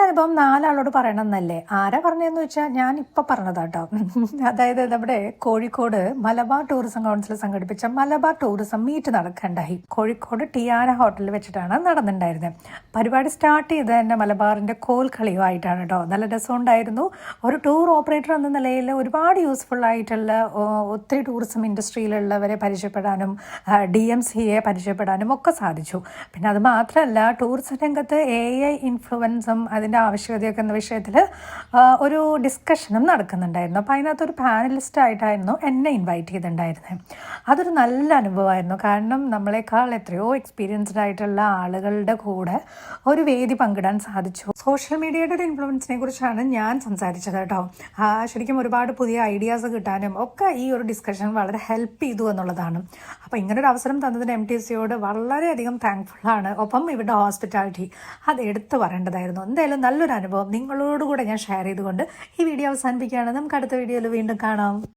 അനുഭവം 4 ആളോട് പറയണമെന്നല്ലേ? ആരാ പറഞ്ഞതെന്ന് വെച്ചാൽ ഞാനിപ്പോൾ പറഞ്ഞതാട്ടോ. അതായത് നമ്മുടെ കോഴിക്കോട് മലബാർ ടൂറിസം കൗൺസിൽ സംഘടിപ്പിച്ച മലബാർ ടൂറിസം മീറ്റ് നടക്കണ്ടായി. കോഴിക്കോട് ടിയാന ഹോട്ടലിൽ വെച്ചിട്ടാണ് നടന്നിട്ടുണ്ടായിരുന്നത്. പരിപാടി സ്റ്റാർട്ട് ചെയ്ത് തന്നെ മലബാറിൻ്റെ കോൽ കളിയുമായിട്ടാണ് കേട്ടോ. നല്ല രസമുണ്ടായിരുന്നു. ഒരു ടൂർ ഓപ്പറേറ്റർ എന്ന നിലയിൽ ഒരുപാട് യൂസ്ഫുൾ ആയിട്ടുള്ള ഒത്തിരി ടൂറിസം ഇൻഡസ്ട്രിയിലുള്ളവരെ പരിചയപ്പെടാനും DMCയെ പരിചയപ്പെടാനും ഒക്കെ സാധിച്ചു. പിന്നെ അത് മാത്രമല്ല, ടൂറിസം രംഗത്ത് AI ഇൻഫ്ലുവൻസും അതിൻ്റെ ആവശ്യകതയൊക്കെ എന്ന വിഷയത്തിൽ ഒരു ഡിസ്കഷനും നടക്കുന്നുണ്ടായിരുന്നു. അപ്പോൾ അതിനകത്തൊരു പാനലിസ്റ്റ് ആയിട്ടായിരുന്നു എന്നെ ഇൻവൈറ്റ് ചെയ്തിട്ടുണ്ടായിരുന്നത്. അതൊരു നല്ല അനുഭവമായിരുന്നു. കാരണം നമ്മളെക്കാൾ എത്രയോ എക്സ്പീരിയൻസ്ഡ് ആയിട്ടുള്ള ആളുകളുടെ കൂടെ ഒരു വേദി പങ്കിടാൻ സാധിച്ചു. സോഷ്യൽ മീഡിയയുടെ ഒരു ഇൻഫ്ലുവൻസിനെ കുറിച്ചാണ് ഞാൻ സംസാരിച്ചത് കേട്ടോ. ശരിക്കും ഒരുപാട് പുതിയ ഐഡിയാസ് കിട്ടാനും ഒക്കെ ഈ ഒരു ഡിസ്കഷൻ വളരെ ഹെൽപ്പ് ചെയ്തു എന്നുള്ളതാണ്. അപ്പോൾ ഇങ്ങനൊരു അവസരം തന്നതിന് MTCയോട് വളരെയധികം താങ്ക്ഫുള്ളാണ്. ഒപ്പം ഇവരുടെ ഹോസ്പിറ്റാലിറ്റി അത് എടുത്തു പറയേണ്ടതായിരുന്നു. എന്തായാലും നല്ലൊരു അനുഭവം നിങ്ങളോടുകൂടെ ഞാൻ ഷെയർ ചെയ്തുകൊണ്ട് ഈ വീഡിയോ അവസാനിപ്പിക്കുകയാണ്. നമുക്ക് അടുത്ത വീഡിയോയിൽ വീണ്ടും കാണാം.